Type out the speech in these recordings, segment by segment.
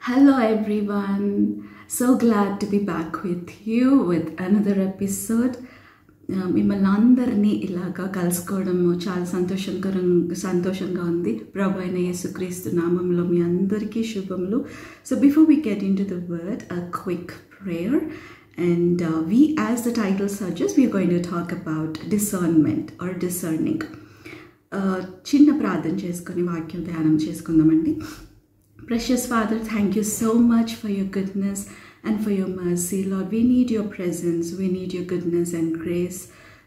Hello everyone, so glad to be back with you with another episode. మిమ్మల్ని అందరినీ ఇలాగా కలుసుకోవడము చాలా సంతోషంగా ఉంది. ప్రభు అయిన యేసుక్రీస్తు నామంలో మీ అందరికీ శుభములు. So before we get into the word, a quick prayer, and we, as the title suggests, we are going to talk about discernment or discerning. చిన్న ప్రార్థన చేసుకొని వాక్యం ధ్యానం చేసుకుందామండి. Precious Father, thank you so much for your goodness and for your mercy. Lord, we need your presence. We need your goodness and grace.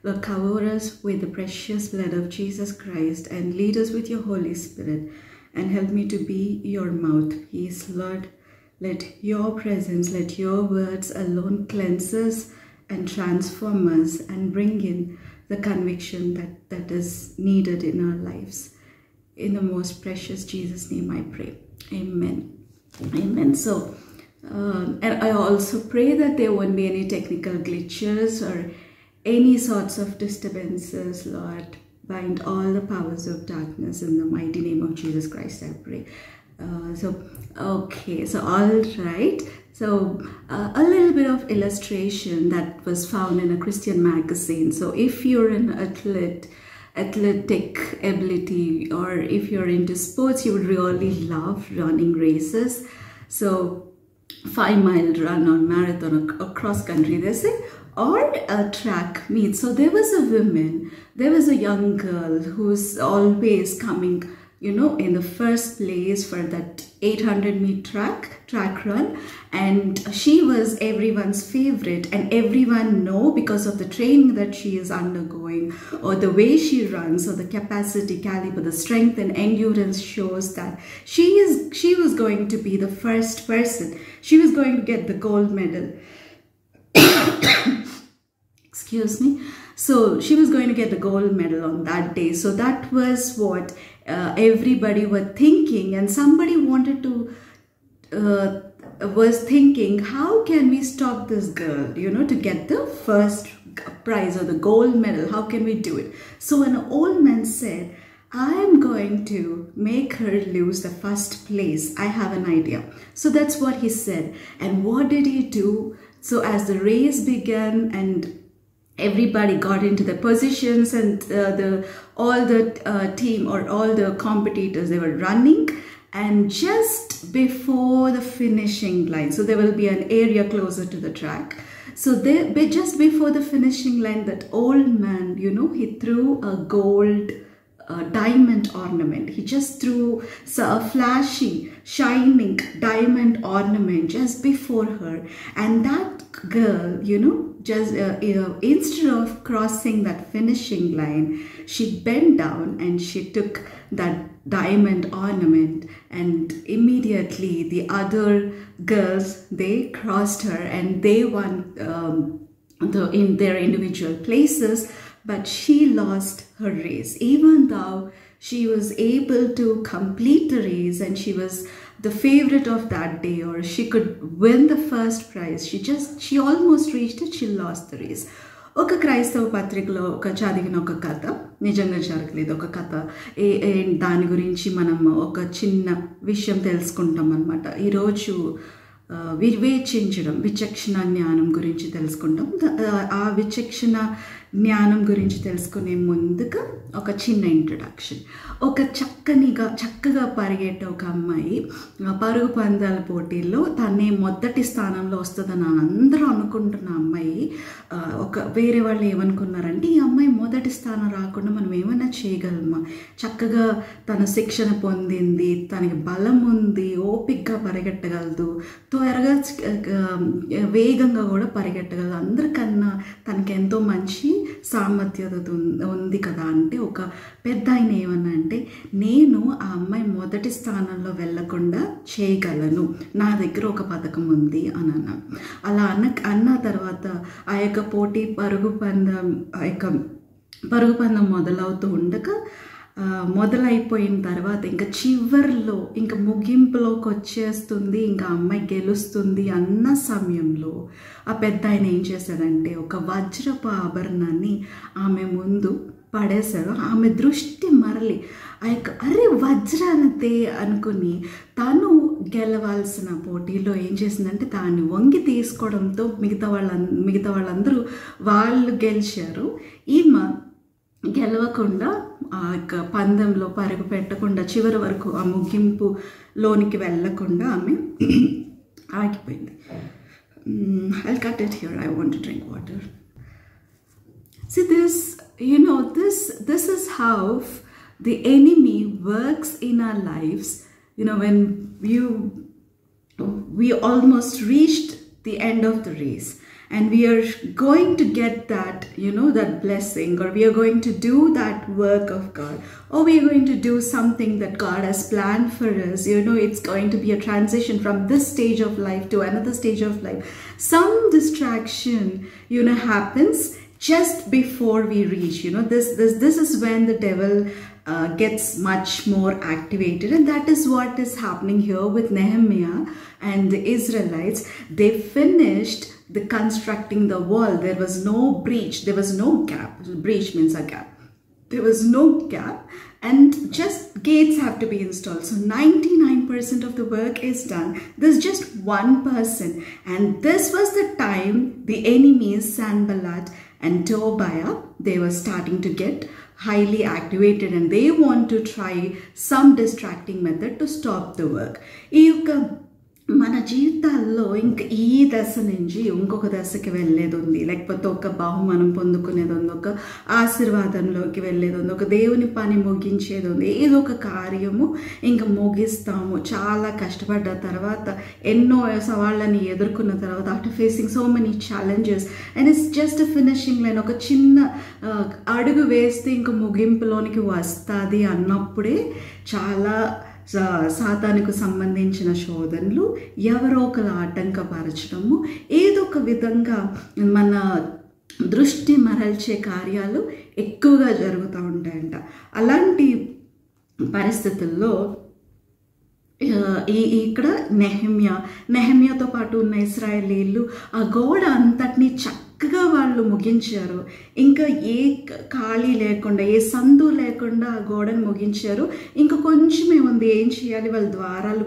Lord, cover us with the precious blood of Jesus Christ and lead us with your Holy Spirit and help me to be your mouthpiece. Lord, let your presence, let your words alone cleanse us and transform us and bring in the conviction that is needed in our lives. In the most precious Jesus' name I pray. Amen. Amen. So, and I also pray that there won't be any technical glitches or any sorts of disturbances. Lord, bind all the powers of darkness in the mighty name of Jesus Christ, I pray. So all right. So a little bit of illustration that was found in a Christian magazine. So if you're an athletic ability, or if you're into sports, you would really love running races. So 5-mile run or marathon or cross country, they say, or a track meet. So there was a young girl who's always coming, in the first place for that 800-meter track run, and she was everyone's favorite, and everyone know because of the training that she is undergoing, or the way she runs, or the capacity, caliber, the strength and endurance shows that she was going to be the first person. She was going to get the gold medal. Excuse me. So she was going to get the gold medal on that day. So that was what everybody were thinking, and somebody wanted to was thinking, how can we stop this girl, to get the first prize or the gold medal? How can we do it? So an old man said, I am going to make her lose the first place. I have an idea. So that's what he said. And what did he do? So as the race began and everybody got into their positions, and all the team or all the competitors, they were running, and just before the finishing line, so there will be an area closer to the track. So just before the finishing line, that old man, he threw a gold diamond ornament. He just threw a flashy, shining diamond ornament just before her, and that girl, just instead of crossing that finishing line, she bent down and she took that diamond ornament, and immediately the other girls, they crossed her and they won in their individual places. But she lost her race, even though she was able to complete the race and she was the favorite of that day, or she could win the first prize. She almost reached it. She lost the race. ఒక క్రైస్తవ పత్రికలో చదివిన ఒక కథ, నిజంగా జరగలేదు ఒక కథ, దాని గురించి మనం ఒక చిన్న విషయం తెలుసుకుంటాం అన్నమాట. ఈరోజు విచక్షణ జ్ఞానం గురించి తెలుసుకుంటాం. ఆ విచక్షణ జ్ఞానం గురించి తెలుసుకునే ముందుగా ఒక చిన్న ఇంట్రొడక్షన్. ఒక చక్కగా పరిగెట్టే ఒక అమ్మాయి పరుగు పందాల పోటీల్లో తనే మొదటి స్థానంలో వస్తుందని అందరూ అనుకుంటున్న అమ్మాయి, వేరే వాళ్ళు ఏమనుకున్నారంటే, ఈ అమ్మాయి మొదటి స్థానం రాకుండా మనం ఏమైనా చేయగలమా, చక్కగా తన శిక్షణ పొందింది, తనకి బలం ఉంది, ఓపికగా పరిగెట్టగలదు, త్వరగా వేగంగా కూడా పరిగెట్టగలదు, అందరికన్నా తనకి ఎంతో మంచి సామర్థ్యత ఉంది కదా. అంటే ఒక పెద్ద ఆయన ఏమన్నా అంటే, నేను ఆ అమ్మాయి మొదటి స్థానంలో వెళ్ళకుండా చేయగలను, నా దగ్గర ఒక పథకం ఉంది అని అన్నా. అలా అన్న తర్వాత ఆ యొక్క పోటీ పరుగు పందెం మొదలవుతూ ఉండగా, మొదలైపోయిన తర్వాత ఇంకా చివర్లో, ఇంకా ముగింపులోకి వచ్చేస్తుంది, ఇంకా అమ్మాయి గెలుస్తుంది అన్న సమయంలో ఆ పెద్ద ఆయన ఏం చేశాడంటే, ఒక వజ్రపు ఆభరణాన్ని ఆమె ముందు పడేశారు. ఆమె దృష్టి మరలి అరే వజ్రానతే అనుకుని తను గెలవాల్సిన పోటీలో ఏం చేసిందంటే దాన్ని వంగి తీసుకోవడంతో మిగతా వాళ్ళందరూ వాళ్ళు గెలిచారు. ఈమె గెలవకుండా ఆ యొక్క పందెంలో పరుగు పెట్టకుండా చివరి వరకు ఆ ముగింపులోనికి వెళ్ళకుండా ఆమె ఆగిపోయింది. I'll cut it here. I want to drink water. See this, this is how the enemy works in our lives. When we almost reached the end of the race and we are going to get that, that blessing, or we are going to do that work of God, or we are going to do something that God has planned for us. It's going to be a transition from this stage of life to another stage of life. Some distraction, happens just before we reach. This is when the devil gets much more activated, and that is what is happening here with Nehemiah and the Israelites. They finished the constructing the wall. There was no breach, there was no gap. Breach means a gap. There was no gap, and just gates have to be installed. So 99% of the work is done. There's just one person, and this was the time the enemies Sanballat and Tobiah, they were starting to get highly activated, and they want to try some distracting method to stop the work. మన జీవితాల్లో ఇంకా ఈ దశ నుంచి ఇంకొక దశకి వెళ్ళేది ఉంది, లేకపోతే ఒక బహుమానం పొందుకునేది ఉంది, ఒక ఆశీర్వాదంలోకి వెళ్ళేది ఉంది, ఒక దేవుని పని ముగించేది ఉంది, ఏదో ఒక కార్యము ఇంకా ముగిస్తాము. చాలా కష్టపడ్డ తర్వాత ఎన్నో సవాళ్ళని ఎదుర్కొన్న తర్వాత after facing so many challenges and it's just finishing line, ఒక చిన్న అడుగు వేస్తే ఇంకా ముగింపులోనికి వస్తుంది అన్నప్పుడే చాలా సాతానుకు సంబంధించిన శోధనలు ఎవరో ఒకరు ఆటంకపరచడము, ఏదో ఒక విధంగా మన దృష్టి మరల్చే కార్యాలు ఎక్కువగా జరుగుతూ ఉంటాయంట. అలాంటి పరిస్థితుల్లో ఇక్కడ నెహమ్యాతో పాటు ఉన్న ఇశ్రాయేలీలు ఆ గోడ అంతటినీ చక్కగా వాళ్ళు ముగించారు. ఇంకా ఏ ఖాళీ లేకుండా, ఏ సందు లేకుండా ఆ గోడను ముగించారు. ఇంకా కొంచెమే ఉంది, ఏం చేయాలి, వాళ్ళ ద్వారాలు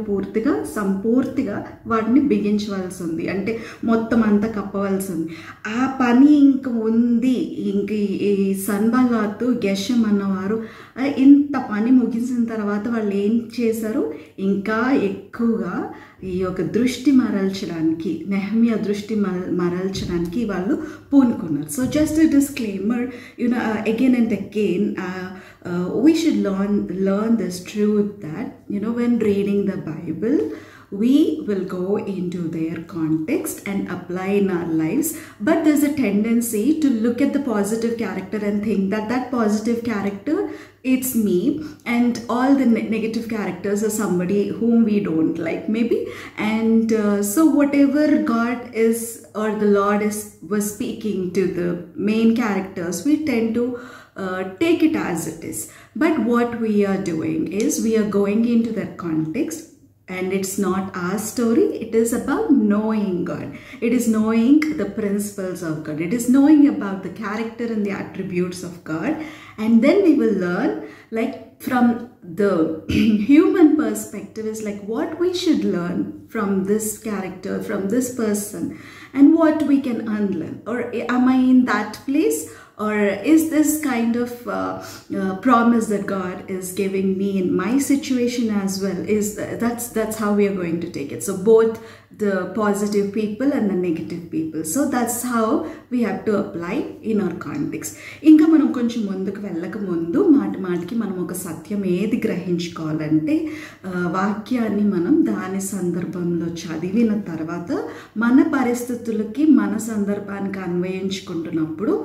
సంపూర్తిగా వాటిని బిగించవలసి ఉంది, అంటే మొత్తం అంతా కప్పవలసి ఉంది. ఆ పని ఇంక ఉంది. ఇంక ఈ సన్బలాతు గెషం అన్నవారు ఇంత పని ముగించిన తర్వాత వాళ్ళు ఏం చేశారు, ఇంకా ఎక్కువగా ఈ యొక్క దృష్టి మరల్చడానికి, నెహమ్యా దృష్టి మరల్చడానికి వాళ్ళు పూనుకున్నారు. So just a disclaimer, again and again we should learn this truth that when reading the Bible we will go into their context and apply in our lives, but there's a tendency to look at the positive character and think that positive character, it's me, and all the negative characters are somebody whom we don't like maybe, and so whatever God is or the Lord was speaking to the main characters, we tend to take it as it is. But what we are doing is we are going into that context, and it's not our story. It is about knowing God. It is knowing the principles of God. It is knowing about the character and the attributes of God. And then we will learn, like from the human perspective, is like what we should learn from this character, from this person, and what we can unlearn. Or am I in that place? Or is this kind of promise that God is giving me in my situation as well? That's how we are going to take it. So both the positive people and the negative people. So that's how we have to apply in our context. ఇంకా మనం కొంచెం ముందుకు వెళ్ళక ముందు మాటికి మనం ఒక సత్యం ఏది గ్రహించుకోవాలంటే, వాక్యాన్ని మనం దాని సందర్భంలో చదివిన తర్వాత మన పరిస్థితులకి మన సందర్భానికి అన్వయించుకుంటున్నప్పుడు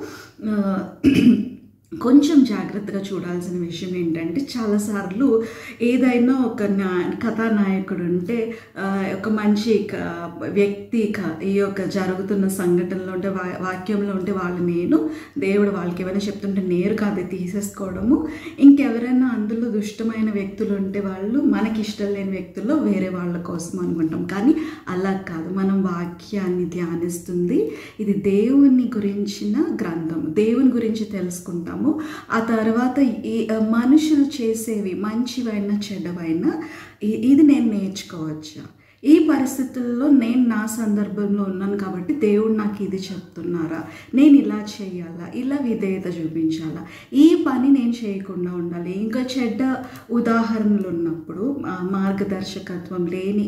కొంచెం జాగ్రత్తగా చూడాల్సిన విషయం ఏంటంటే, చాలాసార్లు ఏదైనా ఒక కథానాయకుడు ఉంటే, ఒక మంచి వ్యక్తి ఈ యొక్క జరుగుతున్న సంఘటనలో ఉంటే, వాక్యంలో ఉంటే దేవుడు వాళ్ళకి ఏమైనా చెప్తుంటే నేరుగా అది తీసేసుకోవడము, ఇంకెవరైనా అందులో దుష్టమైన వ్యక్తులు ఉంటే వాళ్ళు మనకి ఇష్టం లేని వ్యక్తుల్లో వేరే వాళ్ళ కోసం అనుకుంటాం. కానీ అలా కాదు, మనం వాక్యాన్ని ధ్యానిస్తుంది ఇది దేవుని గురించిన గ్రంథం, దేవుని గురించి తెలుసుకుంటాము. చూద్దాము. ఆ తర్వాత ఈ మనుషులు చేసేవి మంచివైనా చెడ్డవైనా ఇది నేను నేర్చుకోవచ్చా, ఈ పరిస్థితుల్లో నేను నా సందర్భంలో ఉన్నాను కాబట్టి దేవుడు నాకు ఇది చెప్తున్నారా, నేను ఇలా చేయాలా, ఇలా విధేయత చూపించాలా, ఈ పని నేను చేయకుండా ఉండాలి. ఇంకా చెడ్డ ఉదాహరణలు ఉన్నప్పుడు మార్గదర్శకత్వం లేని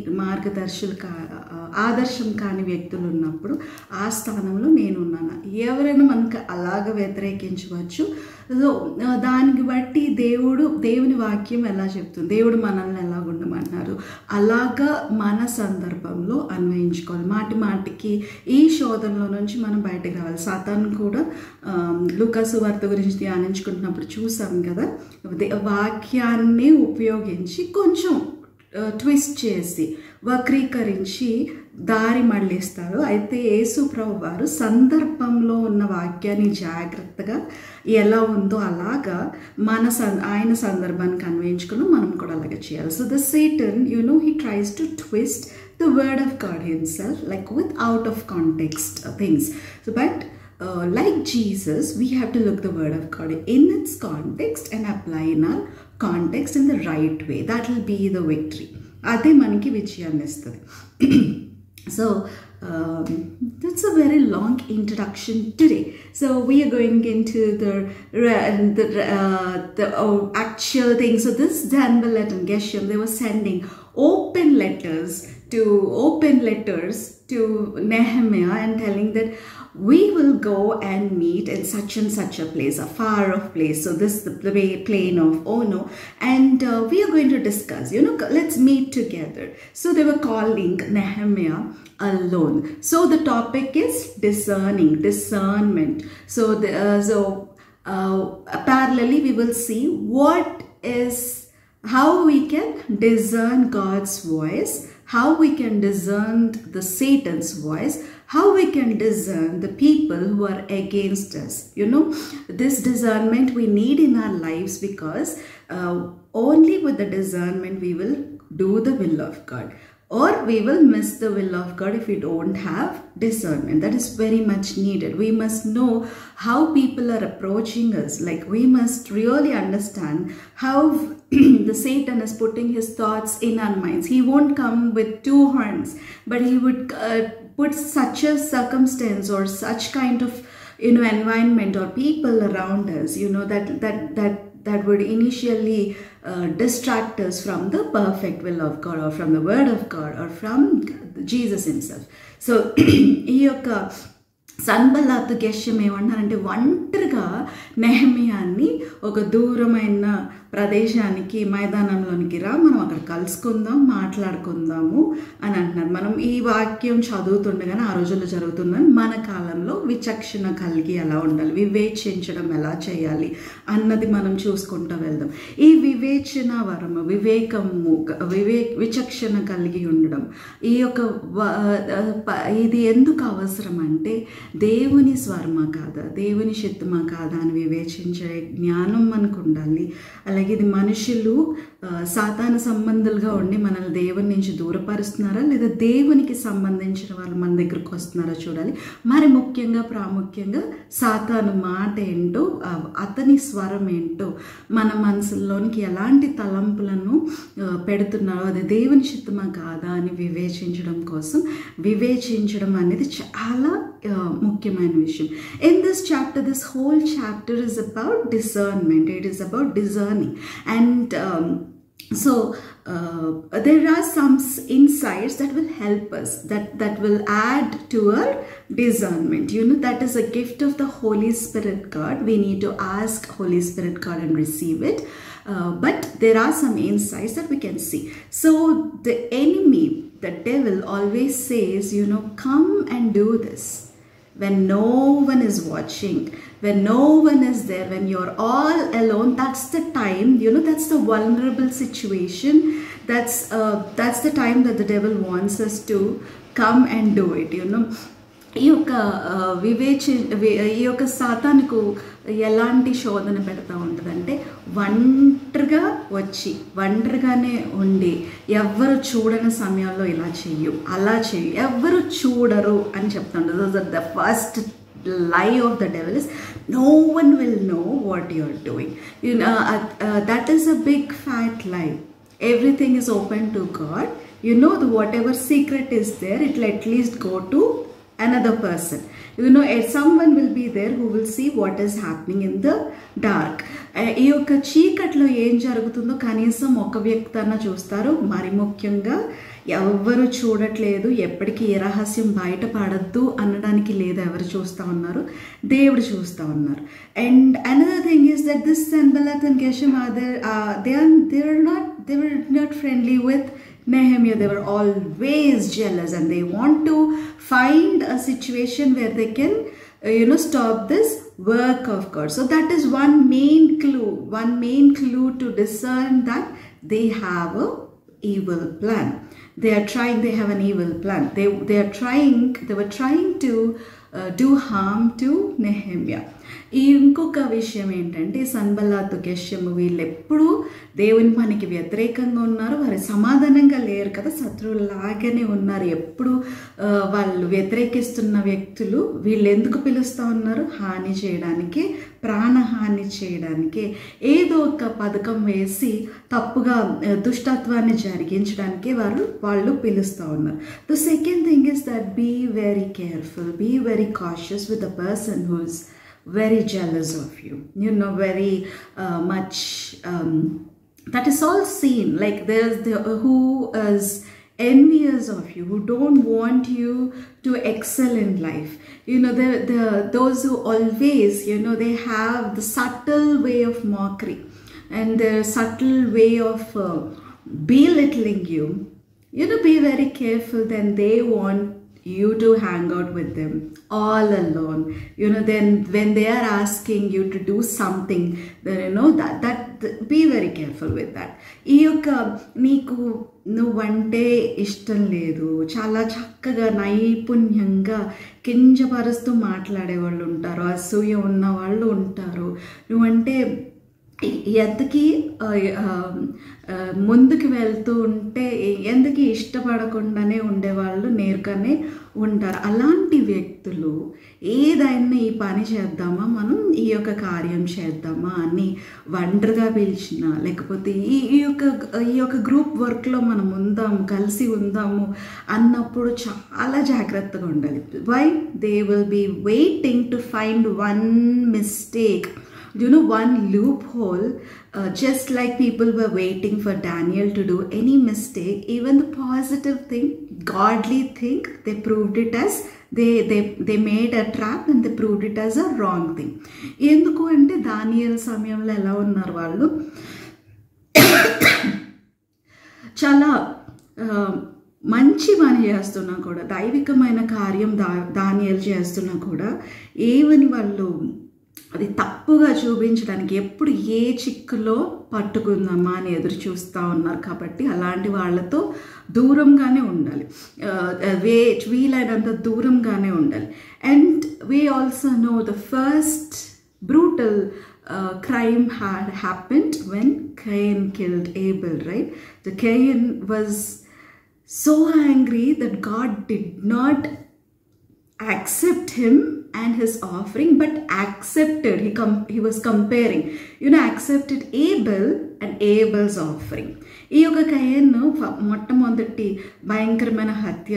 ఆదర్శం కాని వ్యక్తులు ఉన్నప్పుడు ఆ స్థానంలో నేను ఉన్నాను. ఎవరైనా మనకు అలాగ వ్యతిరేకించవచ్చు. సో దానికి బట్టి దేవుని వాక్యం ఎలా చెప్తుంది, దేవుడు మనల్ని ఎలా ఉండమన్నారు, అలాగా మన సందర్భంలో అన్వయించుకోవాలి. మాటికి ఈ శోధనలో నుంచి మనం బయటకు రావాలి. సాతాను కూడా లూకాసు వార్త గురించి ధ్యానించుకుంటున్నప్పుడు చూసాం కదా, వాక్యాన్ని ఉపయోగించి కొంచెం ట్విస్ట్ చేసి వక్రీకరించి దారి మళ్ళిస్తారు. అయితే యేసు ప్రభు వారు సందర్భంలో ఉన్న వాక్యాన్ని జాగ్రత్తగా ఎలా ఉందో అలాగా ఆయన సందర్భానికి అన్వయించుకుని మనం కూడా అలాగే చేయాలి. So the Satan, he tries to twist the word of God himself, like with out of context things. So but like Jesus, we have to look the word of God in its context and apply in our context in the right way. That will be the victory. అదే మనకి విజయాన్ని ఇస్తుంది. So that's a very long introduction today. So we are going into the actual thing. So this Sanballat and Geshem, they were sending open letters to Nehemiah and telling that we will go and meet in such and such a place, a far off place. So this is the plain of Ono, and we are going to discuss, let's meet together. So they were calling Nehemiah alone. So the topic is discernment. So parallelly we will see how we can discern God's voice, how we can discern the Satan's voice, how we can discern the people who are against us. This discernment we need in our lives, because only with the discernment we will do the will of God, or we will miss the will of God if we don't have discernment. That is very much needed. We must know how people are approaching us. Like, we must really understand how the Satan is putting his thoughts in our minds. He won't come with two horns, but he would put such a circumstance or such kind of environment or people around us, that would initially distract us from the perfect will of God, or from the word of God, or from Jesus himself. So ఈ యొక్క సన్బల్లాతు గెషెం ఏమన్నారంటే, ఒంటరిగా నెహెమియాని ఒక దూరమైన ప్రదేశానికి, మైదానంలోనికి రా, మనం అక్కడ కలుసుకుందాం, మాట్లాడుకుందాము అని అంటున్నారు. మనం ఈ వాక్యం చదువుతుండగానే ఆ రోజుల్లో జరుగుతుందని, మన కాలంలో విచక్షణ కలిగి ఎలా ఉండాలి, వివేచించడం ఎలా చేయాలి అన్నది మనం చూసుకుంటూ వెళ్దాం. ఈ వివేచన వరము, విచక్షణ కలిగి ఉండడం, ఈ యొక్క ఇది ఎందుకు అవసరం అంటే, దేవుని స్వరమా కాదా, దేవుని చిత్తమా కాదా అని వివేచించే జ్ఞానం మనకు ఉండాలి. అలాగే ఇది మనుషులు సాతాను సంబంధులుగా ఉండి మనల్ని దేవుని నుంచి దూరపరుస్తున్నారా, లేదా దేవునికి సంబంధించిన వాళ్ళు మన దగ్గరకు వస్తున్నారా చూడాలి. మరి ముఖ్యంగా ప్రాముఖ్యంగా సాతాను మాట ఏంటో, అతని స్వరం ఏంటో, మన మనసుల్లోనికి ఎలాంటి తలంపులను పెడుతున్నారో, అది దేవుని చిత్తమా కాదా అని వివేచించడం అనేది చాలా ముఖ్యమైన విషయం. In this chapter, this whole chapter is about discernment. It is about discerning, and so there are some insights that will help us, that will add to our discernment. That is a gift of the Holy Spirit God. We need to ask Holy Spirit God and receive it. But there are some insights that we can see. So the enemy, the devil, always says, come and do this when no one is watching, when no one is there, when you're all alone. That's the time, that's the vulnerable situation. That's the time that the devil wants us to come and do it. ఈ యొక్క సాతానుకు ఎలాంటి శోధన పెడతా ఉంటుందంటే, ఒంటరిగానే ఉండి ఎవ్వరు చూడని సమయంలో ఇలా చెయ్యు, అలా చెయ్యు, ఎవ్వరు చూడరు అని చెప్తా ఉంటుంది. The first lie of the devil is No one will know what you're doing. That is a big fat lie. Everything is open to God. Whatever secret is there, it will at least go to another person. Someone will be there who will see what is happening in the dark. ఈ యొక్క చీకట్లో ఏం జరుగుతుందో కనీసం ఒక వ్యక్తి అన్న చూస్తారు. మరి ముఖ్యంగా ఎవరు చూడట్లేదు, ఎప్పటికీ ఏ రహస్యం బయటపడద్దు అనడానికి లేదు. ఎవరు చూస్తూ ఉన్నారు? దేవుడు చూస్తూ ఉన్నారు. And another thing is that this Sanballat and Geshem they were not friendly with Nehemiah. They were always jealous and they want to find a situation where they can stop this work of God. So that is one main clue to discern that they have a evil plan. They have an evil plan. They were trying to do harm to Nehemiah. ఇంకొక విషయం ఏంటంటే సన్బల్లాత్ గెషెము వీళ్ళు ఎప్పుడు దేవుని పనికి వ్యతిరేకంగా ఉన్నారు. వారు సమాధానంగా లేరు కదా, శత్రువులాగానే ఉన్నారు. ఎప్పుడు వాళ్ళు వ్యతిరేకిస్తున్న వ్యక్తులు వీళ్ళు ఎందుకు పిలుస్తూ ఉన్నారు? హాని చేయడానికి, ప్రాణహాని చేయడానికి, ఏదో ఒక పథకం వేసి తప్పుగా దుష్టత్వాన్ని జరిగించడానికి వాళ్ళు పిలుస్తూ ఉన్నారు. The second thing is that be very careful, be very cautious with the person who is very jealous of you, very much that is all seen. Like there's who is envious of you, who don't want you to excel in life. Those who always they have the subtle way of mockery and the subtle way of belittling you. Be very careful. Then they want you to hang out with them all alone. Then when they are asking you to do something, then that be very careful with that. ఈ యొక్క నీకు నువ్వంటే ఇష్టం లేదు, చాలా చక్కగా నైపుణ్యంగా కించపరుస్తూ మాట్లాడే వాళ్ళు ఉంటారు, అసూయ ఉన్న వాళ్ళు ఉంటారు. నువ్వంటే ఎందుకు ముందుకు వెళ్తూ ఉంటే ఎందుకు ఇష్టపడకుండానే ఉండేవాళ్ళు నేర్గానే ఉంటారు. అలాంటి వ్యక్తులు ఏదైనా ఈ పని చేద్దామా, మనం ఈ యొక్క కార్యం చేద్దామా అని ఒంటరిగా పిలిచినా, లేకపోతే ఈ యొక్క గ్రూప్ వర్క్లో మనం ఉందాము, కలిసి ఉందాము అన్నప్పుడు చాలా జాగ్రత్తగా ఉండాలి. Why? They will be waiting to find one mistake, one loophole, just like people were waiting for Daniel to do any mistake. Even the positive thing, godly thing, they proved it as they made a trap and they proved it as a wrong thing. ఎందుకు అంటే దానియేలు సమయంలో ఎలా ఉన్నారు వాళ్ళు? చాలా మంచి పని చేస్తున్నా కూడా, దైవికమైన కార్యం దానియేలు చేస్తున్నా కూడా ఏమని వాళ్ళు అది తప్పుగా చూపించడానికి ఎప్పుడు ఏ చిక్కులో పట్టుకుందామా అని ఎదురు చూస్తూ ఉన్నారు. కాబట్టి అలాంటి వాళ్ళతో దూరంగానే ఉండాలి, వీలైనంత దూరంగానే ఉండాలి. And we also know the first brutal crime had happened when Cain killed Abel, right? The Cain was so angry that God did not accept him and his offering, but accepted, he was comparing, accepted Abel and Abel's offering. ఈ యొక్క కయన్ను మొట్టమొదటి భయంకరమైన హత్య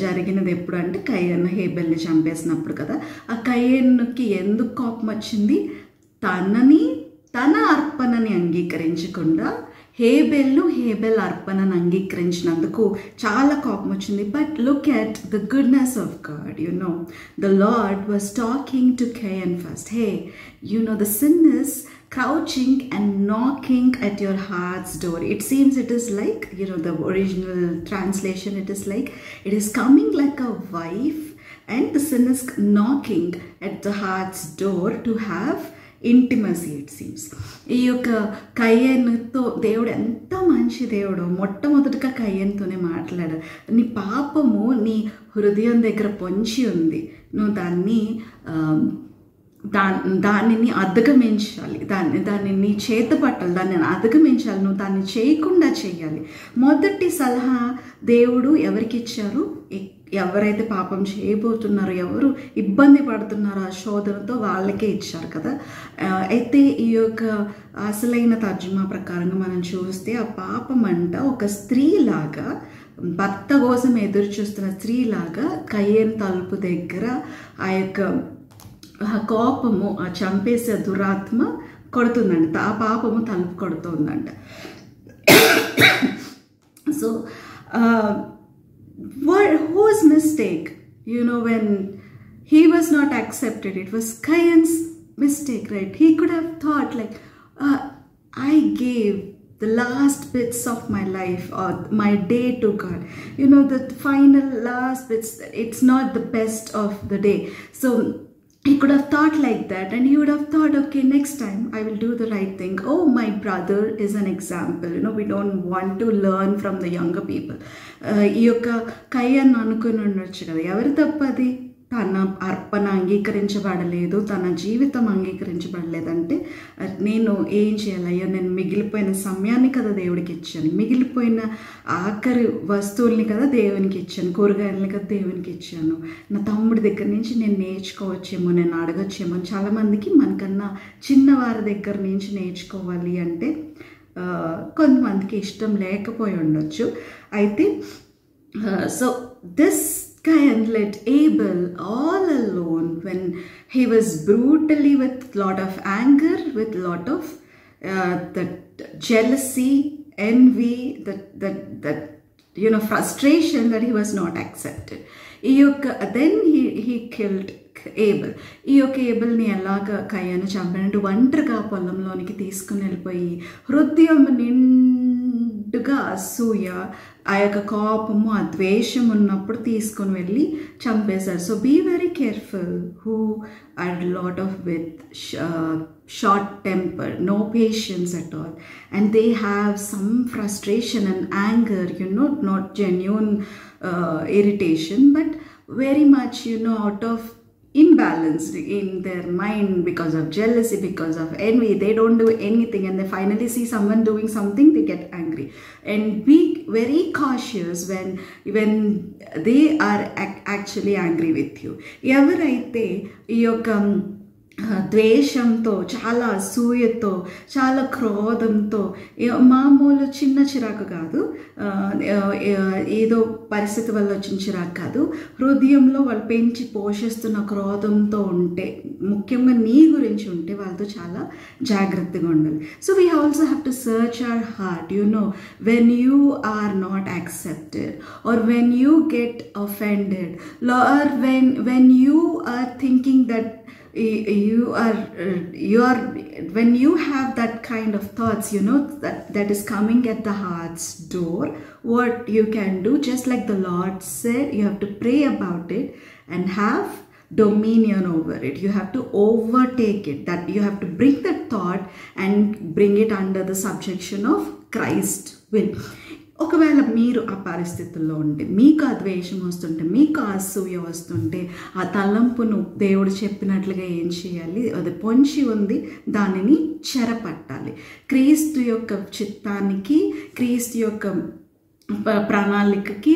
జరిగినది ఎప్పుడు అంటే కయన్ను హేబెల్ని చంపేసినప్పుడు కదా. ఆ కయన్నుకి ఎందుకు కోపం వచ్చింది? తన అర్పణని అంగీకరించకుండా హేబెల్ అర్పణను అంగీకరించినందుకు చాలా కోపం వచ్చింది. But look at the goodness of God. The lord was talking to Cain first. Hey, the sin is crouching and knocking at your heart's door. It seems it is like, the original translation, it is like it is coming like a wife and the sin is knocking at the heart's door to have intimacy. It seems ఈ యొక్క కయ్యన్తో దేవుడు ఎంత మంచి దేవుడు. మొట్టమొదటిగా కయ్యన్తోనే మాట్లాడాడు. నీ పాపము నీ హృదయం దగ్గర పొంచి ఉంది, నువ్వు దాన్ని దానిని అధిగమించాలి, దాన్ని నీ చేత పట్టాలి, దాన్ని అధిగమించాలి, నువ్వు దాన్ని చేయకుండా చేయాలి. మొదటి సలహా దేవుడు ఎవరికి ఇచ్చారు? ఎవరైతే పాపం చేయబోతున్నారో, ఎవరు ఇబ్బంది పడుతున్నారో ఆ శోధనతో, వాళ్ళకే ఇచ్చారు కదా. అయితే ఈ యొక్క అసలైన తర్జుమా ప్రకారంగా మనం చూస్తే ఆ పాపం అంట ఒక స్త్రీలాగా, భర్త కోసం ఎదురు చూస్తున్న స్త్రీలాగా కయ్యేను తలుపు దగ్గర ఆ యొక్క కోపము, ఆ చంపేసే దురాత్మ కొడుతుందంట, ఆ పాపము తలుపు కొడుతుందంట. So whose mistake, when he was not accepted? It was Cain's mistake, right? He could have thought like, I gave the last bits of my life or my day to God, the final last bits. It's not the best of the day. So he could have thought like that, and he would have thought, okay, next time I will do the right thing. Oh, my brother is an example. We don't want to learn from the younger people. ఈ యొక్క కయ్యను అనుకుని ఉండొచ్చు కదా, ఎవరి తప్పది? తన అర్పణ అంగీకరించబడలేదు, తన జీవితం అంగీకరించబడలేదంటే నేను ఏం చేయాలి? అయ్యో, నేను మిగిలిపోయిన సమయాన్ని కదా దేవుడికి ఇచ్చాను, మిగిలిపోయిన ఆఖరి వస్తువుల్ని కదా దేవునికి ఇచ్చాను, కూరగాయలని కదా దేవునికి ఇచ్చాను, నా తమ్ముడి దగ్గర నుంచి నేను నేర్చుకోవచ్చేమో, నేను అడగచ్చేమో. చాలామందికి మనకన్నా చిన్నవారి దగ్గర నుంచి నేర్చుకోవాలి అంటే కొంతమందికి ఇష్టం లేకపోయి ఉండొచ్చు. అయితే so this Cain let Abel all alone when he was brutally with lot of anger, with lot of that jealousy, envy, that frustration that he was not accepted. Then he killed Abel. ఈ యొక్క ఏబెల్ని ఎలాగ కయ్యను చంపాడంటే ఒంటరిగా పొలంలోనికి తీసుకుని వెళ్ళిపోయి హృదయం నిండుగా అసూయ, ఆ యొక్క కోపము, ఆ ద్వేషం ఉన్నప్పుడు తీసుకొని వెళ్ళి చంపేశారు. So be very careful who are lot of with short temper, no patience at all, and they have some frustration and anger, not genuine irritation, but very much out of imbalanced in their mind because of jealousy, because of envy. They don't do anything, and they finally see someone doing something, they get angry. And be very cautious when they are actually angry with you. ఎవరైతే ఈ యొక్క ద్వేషంతో, చాలా అసూయతో, చాలా క్రోధంతో, మామూలు చిన్న చిరాకు కాదు, ఏదో పరిస్థితి వల్ల వచ్చిన చిరాకు కాదు, హృదయంలో వాళ్ళు పెంచి పోషిస్తున్న క్రోధంతో ఉంటే, ముఖ్యంగా నీ గురించి ఉంటే వాళ్ళతో చాలా జాగ్రత్తగా ఉండాలి. So we also have to search our heart, when you are not accepted, or when you get offended, or when you are thinking that when you have that kind of thoughts, that is coming at the heart's door, what you can do, just like the Lord said, you have to pray about it and have dominion over it. You have to overtake it, that you have to bring that thought and bring it under the subjection of Christ will. ఒకవేళ మీరు ఆ పరిస్థితుల్లో ఉంటే, మీకు ఆ ద్వేషం వస్తుంటే, మీకు అసూయ వస్తుంటే, ఆ తలంపును దేవుడు చెప్పినట్లుగా ఏం చేయాలి? అది పొంచి ఉంది, దానిని చెరపట్టాలి. క్రీస్తు యొక్క చిత్తానికి, క్రీస్తు యొక్క ప్రణాళికకి,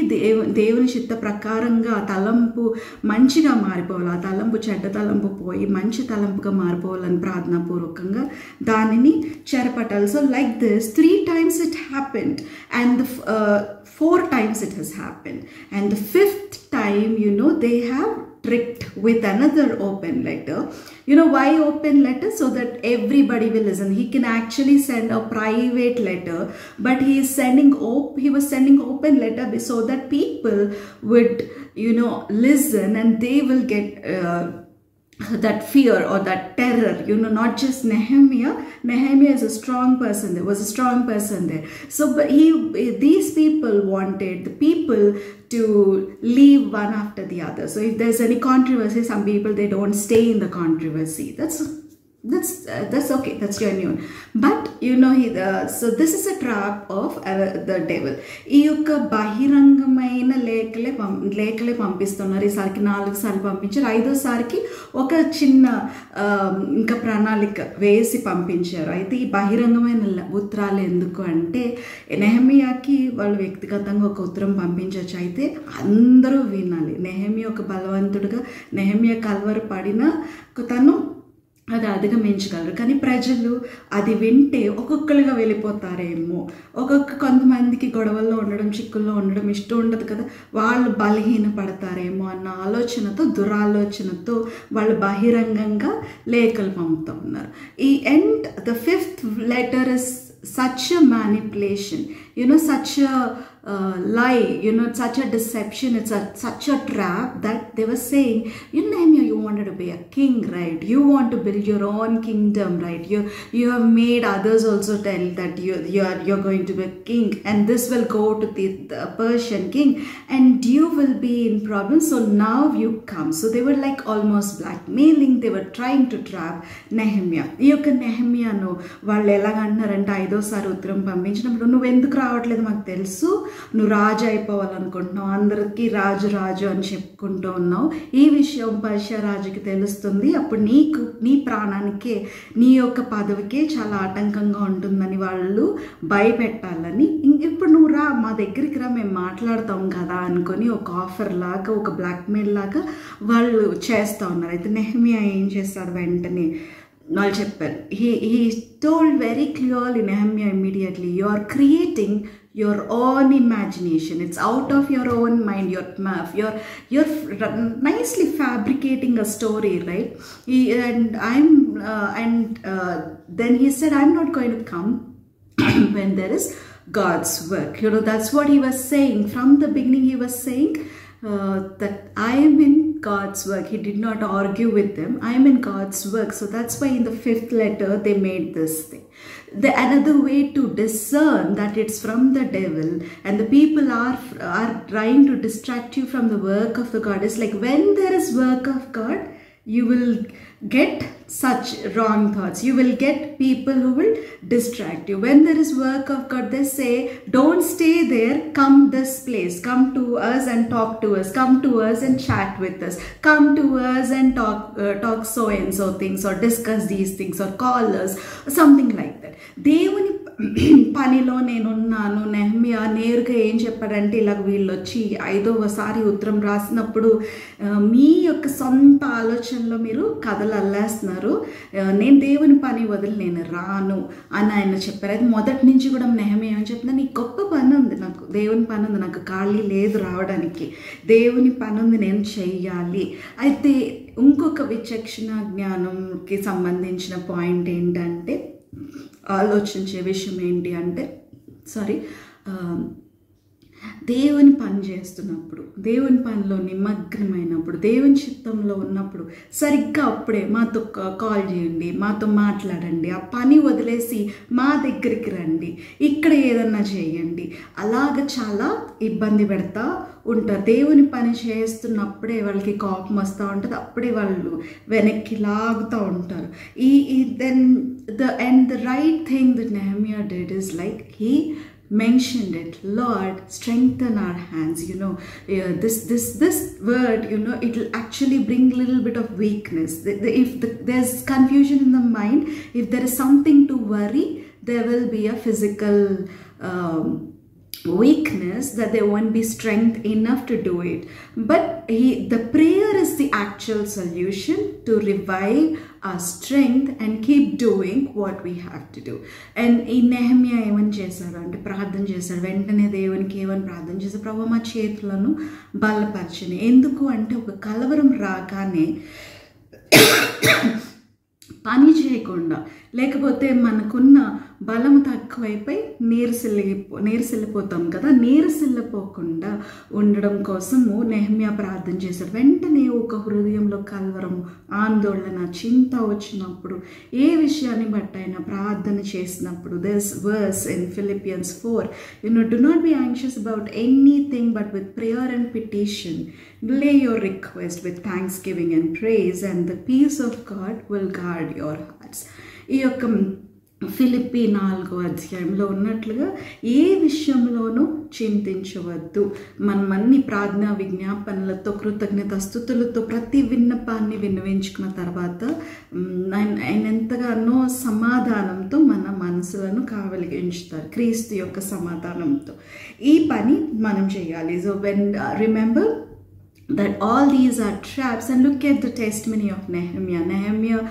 దేవుని చిత్త ప్రకారంగా ఆ తలంపు మంచిగా మారిపోవాలి, ఆ తలంపు చెడ్డ తలంపు పోయి మంచి తలంపుగా మారిపోవాలని ప్రార్థనాపూర్వకంగా దానిని చెరపట్టాలి. So like this 3 times it happened, and 4 times it has happened, and the 5th time, they have tricked with another open letter. Why open letter? So that everybody will listen. He can actually send a private letter, but he was sending open letter so that people would listen, and they will get that fear or that terror. Not just Nehemiah is a strong person, there was a strong person there. So but these people wanted the people to leave one after the other. So if there's any controversy, some people, they don't stay in the controversy. That's okay, that's genuine. But so this is a trap of the devil. ఈ యొక్క బహిరంగమైన లేఖలే లేఖలే పంపిస్తున్నారు. ఈసారికి 4 సార్లు పంపించారు. 5వ సారికి ఒక చిన్న ఇంకా ప్రణాళిక వేసి పంపించారు. అయితే ఈ బహిరంగమైన ఉత్తరాలు ఎందుకు అంటే నెహెమియాకి వాళ్ళు వ్యక్తిగతంగా ఒక ఉత్తరం పంపించవచ్చు. అయితే అందరూ వినాలి. నెహెమియా ఒక బలవంతుడుగా, నెహెమియా కలవర పడిన తను అది అధిగమించగలరు. కానీ ప్రజలు అది వింటే ఒక్కొక్కరుగా వెళ్ళిపోతారేమో, కొంతమందికి గొడవల్లో ఉండడం, చిక్కుల్లో ఉండడం ఇష్టం ఉండదు కదా, వాళ్ళు బలహీనపడతారేమో అన్న ఆలోచనతో, దురాలోచనతో వాళ్ళు బహిరంగంగా లేఖలు పంపుతూ ఉన్నారు. ఈ end the 5th letter is such a manipulation, such a lie, such a deception, it's such a trap that they were saying, Nehemiah, you wanted to be a king, right? You want to build your own kingdom, right? You have made others also tell that you're going to be a king, and this will go to the Persian king, and you will be in problems. So now you come. So they were like almost blackmailing. They were trying to trap Nehemiah. ఈ యొక్క నెహెమియాను వాళ్ళు ఎలాగంటున్నారంటే 5వ సారి ఉత్తరం పంపించినప్పుడు, నువ్వు ఎందుకు రావట్లేదు, మాకు తెలుసు, నువ్వు రాజు అయిపోవాలనుకుంటున్నావు, అందరికీ రాజు రాజు అని చెప్పుకుంటూ ఉన్నావు, ఈ విషయం పర్షియా రాజుకి తెలుస్తుంది, అప్పుడు నీ ప్రాణానికే, నీ యొక్క పదవికే చాలా ఆటంకంగా ఉంటుందని వాళ్ళు భయపెట్టాలని, ఇప్పుడు నువ్వు రా, మా దగ్గరికి రా, మేము మాట్లాడతాం కదా అనుకొని ఒక ఆఫర్ లాగా, ఒక బ్లాక్మెయిల్ లాగా వాళ్ళు చేస్తూ ఉన్నారు. అయితే నెహెమియా ఏం చేస్తాడు, వెంటనే వాళ్ళు చెప్పారు, he told very clearly, Nehemiah, immediately, you are creating your own imagination, it's out of your own mind, you're nicely fabricating a story, right? Then he said, I'm not going to come when there is God's work. That's what he was saying from the beginning. He was saying that I am in God's work. He did not argue with them. I am in God's work. So that's why in the 5th letter they made this thing. Another way to discern that it's from the devil and the people are trying to distract you from the work of the God is like, when there is work of God, you will get such wrong thoughts. You will get people who will distract you. When there is work of God, they say, don't stay there, come this place, come to us and talk to us, come to us and chat with us, come to us and talk so and so things, or discuss these things, or call us, something like that. దేవుని పనిలో నేనున్నాను. Nehemiah నేరుగా ఏం చెప్పాడంటే, ఇలాగ వీళ్ళు వచ్చి 5వ సారి ఉత్తరం రాసినప్పుడు మీ యొక్క సొంత ఆలోచనలో మీరు కథలు అల్లేస్తున్నారు, నేను దేవుని పని వదిలి నేను రాను అని ఆయన చెప్పారు. అయితే మొదటి నుంచి కూడా నెహెమియా ఏమని చెప్తున్నా, నీకు గొప్ప పని ఉంది, నాకు దేవుని పని ఉంది, నాకు ఖాళీ లేదు రావడానికి, దేవుని పని ఉంది, నేను చెయ్యాలి. అయితే ఇంకొక విచక్షణ జ్ఞానంకి సంబంధించిన పాయింట్ ఏంటంటే, ఆలోచించే విషయం ఏంటి అంటే, దేవుని పని చేస్తున్నప్పుడు, దేవుని పనిలో నిమగ్నమైనప్పుడు, దేవుని చిత్తంలో ఉన్నప్పుడు సరిగ్గా అప్పుడే మాతో కాల్ చేయండి, మాతో మాట్లాడండి, ఆ పని వదిలేసి మా దగ్గరికి రండి, ఇక్కడ ఏదన్నా చేయండి, అలాగ చాలా ఇబ్బంది పెడతా ఉంటారు. దేవుని పని చేస్తున్నప్పుడే వాళ్ళకి కోపం వస్తూ ఉంటుంది, అప్పుడే వాళ్ళు వెనక్కి లాగుతూ ఉంటారు. Then the right thing that Nehemiah did is like, he mentioned it, Lord, strengthen our hands. This word, it will actually bring a little bit of weakness. If there's confusion in the mind, if there is something to worry, there will be a physical weakness, that there won't be strength enough to do it. But the prayer is the actual solution to revive our strength and keep doing what we have to do. And in Nehemiah ఏమని చేశారు అంటే, ప్రార్థన చేశారు. వెంటనే దేవునికి ఏమని ప్రార్థన చేశారు, ప్రభువా మా చేతులను బలపరచని. ఎందుకు అంటే, ఒక కలవరం రాగానే పని చేయకుండా, లేకపోతే మనకున్న బలం తక్కువైపోయి నీరసిల్లిపోతాం కదా, నీరసిల్లిపోకుండా ఉండడం కోసము నెహెమియా ప్రార్థన చేశాడు. వెంటనే ఒక హృదయంలో కలవరం, ఆందోళన, చింత వచ్చినప్పుడు, ఏ విషయాన్ని బట్టి అయినా ప్రార్థన చేసినప్పుడు, this verse in Philippians 4, do not be anxious about anything, but with prayer and petition lay your request with thanksgiving and praise, and the peace of God will guard your hearts. ఈ యొక్క ఫిలిప్పీ 4వ అధ్యాయంలో ఉన్నట్లుగా ఏ విషయంలోనూ చింతించవద్దు. మనం అన్ని ప్రార్థన విజ్ఞాపనలతో కృతజ్ఞతాస్తుతులతో ప్రతి విన్నపాన్ని విన్నవించుకున్న తర్వాత ఆయన ఎంతగానో సమాధానంతో మన మనసులను కావలిగించుతారు, క్రీస్తు యొక్క సమాధానంతో. ఈ పని మనం చేయాలి. So when remember that all these are traps, and look at the testimony of Nehemiah. Nehemiah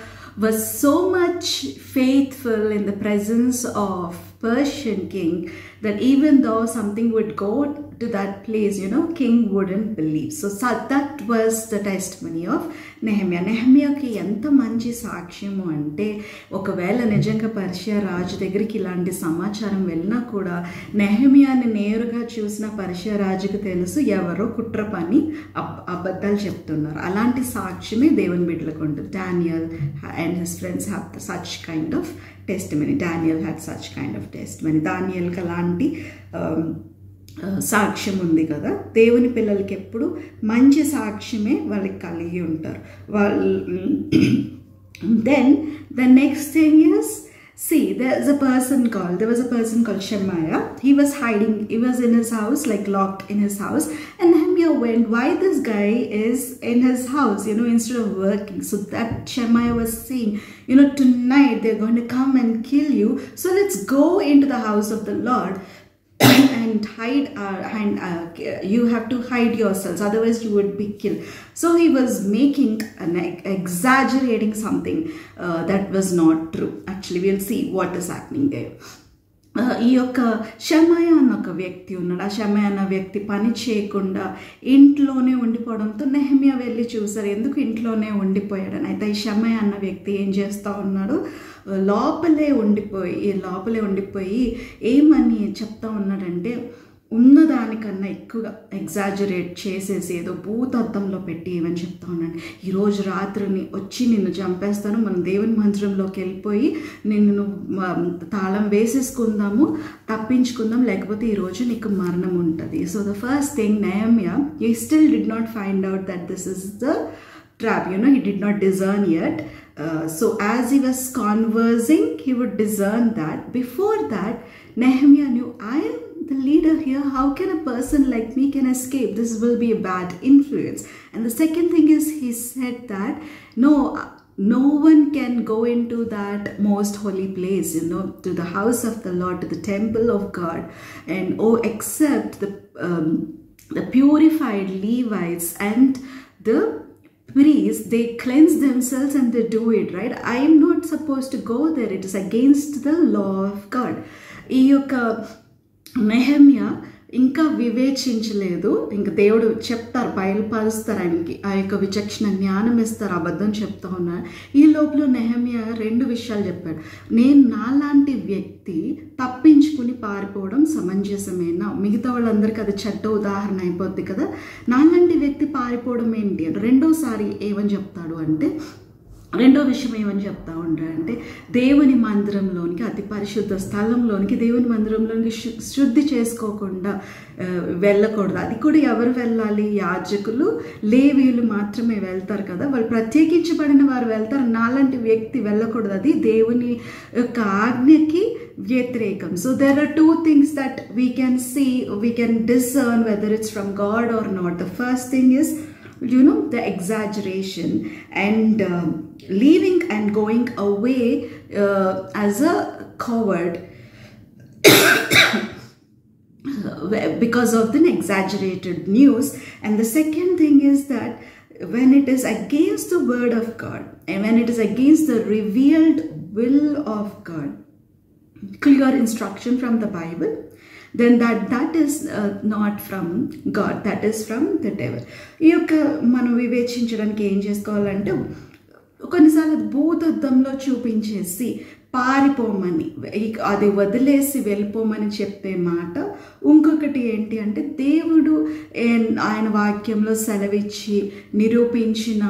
was so much faithful in the presence of Persian king that even though something would go to that place, king wouldn't believe. So that was the testimony of Nehemiah. Nehemiahకి ఎంత మంచి సాక్ష్యము అంటే, ఒకవేళ నిజంగా Persia రాజు దగ్గరికి ఇలాంటి సమాచారం వెళ్ళినా కూడా నెహెమియాని నేరుగా చూసిన పర్షియా రాజుకు తెలుసు ఎవరో కుట్ర పని అబద్ధాలు చెప్తున్నారు. అలాంటి సాక్ష్యమే దేవుని బిడ్డలకు ఉంటుంది. Daniel and his friends have such kind of testimony. Daniel had such kind of testimony. దానియేలుకి అలాంటి సాక్ష్యం ఉంది కదా. దేవుని పిల్లలకి ఎప్పుడు మంచి సాక్ష్యమే వాళ్ళకి కలిగి ఉంటారు వాళ్ళు. Then the next thing is, see, there was a person called Shemaiah. He was hiding, he was in his house, like locked in his house, and Nehemiah went, why this guy is in his house, instead of working. So that Shemaiah was saying, tonight they're going to come and kill you, so let's go into the house of the Lord and hide, you have to hide yourselves, otherwise you would be killed. So he was exaggerating something that was not true. Actually, we'll see what is happening there. ఈ యొక్క షమయ అన్న ఒక వ్యక్తి ఉన్నాడు. ఆ షమయ అన్న వ్యక్తి పని చేయకుండా ఇంట్లోనే ఉండిపోవడంతో నెహెమియా వెళ్ళి చూసారు ఎందుకు ఇంట్లోనే ఉండిపోయాడని. అయితే ఈ షమయ అన్న వ్యక్తి ఏం చేస్తూ ఉన్నాడు, లోపలే ఉండిపోయి ఏమని చెప్తా ఉన్నాడంటే, ఉన్నదానికన్నా ఎక్కువగా ఎగ్జాజరేట్ చేసేసి ఏదో భూతత్వంలో పెట్టి ఏమని చెప్తా ఉన్నాడు, ఈరోజు రాత్రిని వచ్చి నిన్ను చంపేస్తాను, మనం దేవుని మందిరంలోకి వెళ్ళిపోయి నిన్ను తాళం వేసేసుకుందాము, తప్పించుకుందాం, లేకపోతే ఈరోజు నీకు మరణం ఉంటుంది. So the first thing, Nehemiah he still did not find out that this is the trap. He did not discern yet. So as he was conversing, he would discern that. Before that, Nehemiah knew, I am the leader here. How can a person like me can escape? This will be a bad influence. And the second thing is, he said that no one can go into that most holy place, to the house of the Lord, to the temple of God, and except the purified Levites and the priests, they cleanse themselves and they do it, right? I am not supposed to go there. It is against the law of God. ఈ యొక్క Nehemiah ఇంకా వివేచించలేదు. ఇంకా దేవుడు చెప్తారు, బయలుపరుస్తారు ఆయనకి, ఆ యొక్క విచక్షణ జ్ఞానం ఇస్తారు, అబద్ధం చెప్తా ఉన్నారు. ఈ లోపల నెహెమియా 2 విషయాలు చెప్పాడు. నేను నాలాంటి వ్యక్తి తప్పించుకుని పారిపోవడం సమంజసమేనా? మిగతా వాళ్ళందరికీ అది చెడ్డ ఉదాహరణ అయిపోద్ది కదా. నాలాంటి వ్యక్తి పారిపోవడం ఏంటి అని రెండోసారి ఏమని చెప్తాడు అంటే, రెండో విషయం ఏమని చెప్తా ఉంటారంటే, దేవుని మందిరంలోనికి, అతి పరిశుద్ధ స్థలంలోనికి, దేవుని మందిరంలోనికి శుద్ధి చేసుకోకుండా వెళ్ళకూడదు. అది కూడా ఎవరు వెళ్ళాలి? యాజకులు, లేవీయులు మాత్రమే వెళ్తారు కదా, వాళ్ళు ప్రత్యేకించబడిన వారు వెళ్తారు. నాలాంటి వ్యక్తి వెళ్ళకూడదు, అది దేవుని యొక్క ఆజ్ఞకి వ్యతిరేకం. So there are 2 things that we can discern whether it's from God or not. The first thing is, the exaggeration and leaving and going away as a coward because of the exaggerated news. And the second thing is that when it is against the word of God and when it is against the revealed will of God, clear instruction from the Bible, then that is not from God, that is from the devil. ఈ యొక్క మనం వివేచించడానికి ఏం చేసుకోవాలంటే, కొన్నిసార్లు భూతద్దంలో చూపించేసి పారిపోమని, అది వదిలేసి వెళ్ళిపోమని చెప్పే మాట. ఇంకొకటి ఏంటి అంటే, దేవుడు ఆయన వాక్యంలో సెలవిచ్చి నిరూపించిన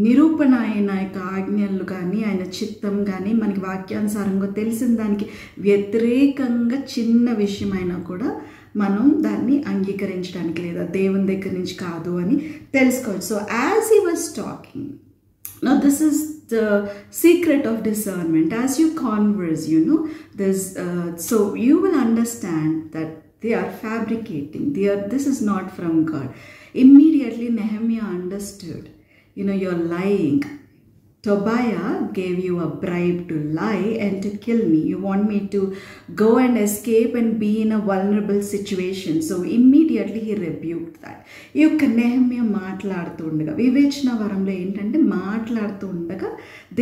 నిరూపణ అయిన యొక్క ఆజ్ఞలు కానీ, ఆయన చిత్తం కానీ మనకి వాక్యానుసారంగా తెలిసిన దానికి వ్యతిరేకంగా చిన్న విషయమైనా కూడా మనం దాన్ని అంగీకరించడానికి లేదా దేవుని దగ్గర నుంచి కాదు అని తెలుసుకోవచ్చు. So as he was talking, now this is the secret of discernment. As you converse, so you will understand that they are fabricating. This is not from God. Immediately Nehemiah understood, you're lying. Tobiah gave you a bribe to lie and to kill me. You want me to go and escape and be in a vulnerable situation. So immediately he rebuked that. ఈ యొక్క నెహెమ్యా మాట్లాడుతూ ఉండగా, వివేచన వరంలో ఏంటంటే మాట్లాడుతూ ఉండగా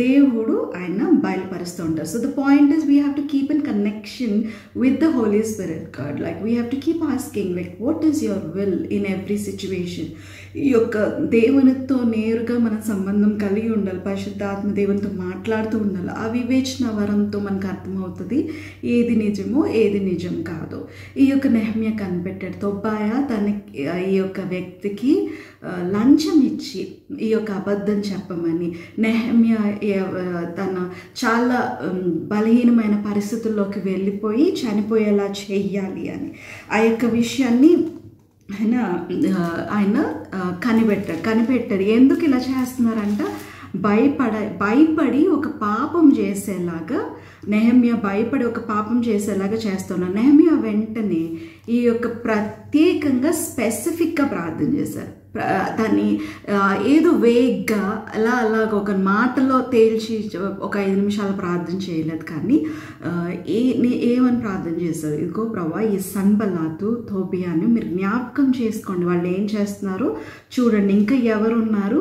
దేవుడు ఆయన బయలుపరుస్తూ ఉంటారు. So the point is we have to keep in connection with the holy spirit god. Like we have to keep asking like what is your will in every situation. ఈ యొక్క దేవునితో నేరుగా మన సంబంధం కలిగి ఉండాలి. పరిశుద్ధాత్మ దేవునితో మాట్లాడుతూ ఉండాలి. ఆ వివేచన వరంతో మనకు అర్థమవుతుంది ఏది నిజమో ఏది నిజం కాదు. ఈ యొక్క నెహెమ్యా కనిపెట్టాడు. తోబియా తనకి ఈ యొక్క వ్యక్తికి లంచం ఇచ్చి ఈ యొక్క అబద్ధం చెప్పమని, నెహెమ్యా తన చాలా బలహీనమైన పరిస్థితుల్లోకి వెళ్ళిపోయి చనిపోయేలా చెయ్యాలి అని ఆ యొక్క విషయాన్ని ఆయన కనిపెట్టాడు. ఎందుకు ఇలా చేస్తున్నారంట? భయపడి ఒక పాపం చేసేలాగా నెహెమ్యా భయపడి ఒక పాపం చేసేలాగా చేస్తున్నాడు. నెహెమ్యా వెంటనే ఈ యొక్క ప్రత్యేకంగా స్పెసిఫిక్గా ప్రార్థన చేశారు. దాన్ని ఏదో వేగ్గా అలాగ ఒక మాటలో తేల్చి ఒక 5 నిమిషాలు ప్రార్థన చేయలేదు. కానీ ఏమని ప్రార్థన చేశారు? ఇదిగో ప్రభా, ఈ సన్బలాతు తోబియాని మీరు జ్ఞాపకం చేసుకోండి. వాళ్ళు ఏం చేస్తున్నారో చూడండి. ఇంకా ఎవరున్నారు?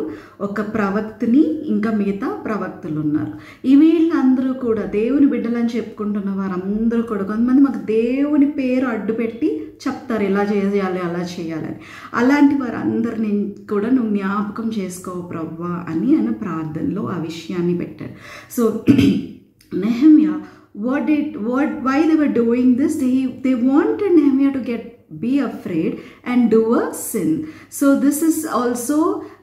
ఒక ప్రవక్తని, ఇంకా మిగతా ప్రవక్తలు ఉన్నారు. ఈ వీళ్ళందరూ కూడా దేవుని బిడ్డలని చెప్పుకుంటున్న వారందరూ కూడా కొంతమంది మాకు దేవుని పేరు అడ్డు పెట్టి చెప్తారు ఇలా చేయాలి అలా చేయాలని. అలాంటి వారందరినీ కూడా నువ్వు జ్ఞాపకం చేసుకోవు ప్రవ్వా అని ఆయన ప్రార్థనలో ఆ విషయాన్ని పెట్టాడు. So Nehemiah why they were doing this? They wanted Nehemiah to be afraid and do a sin. So this is also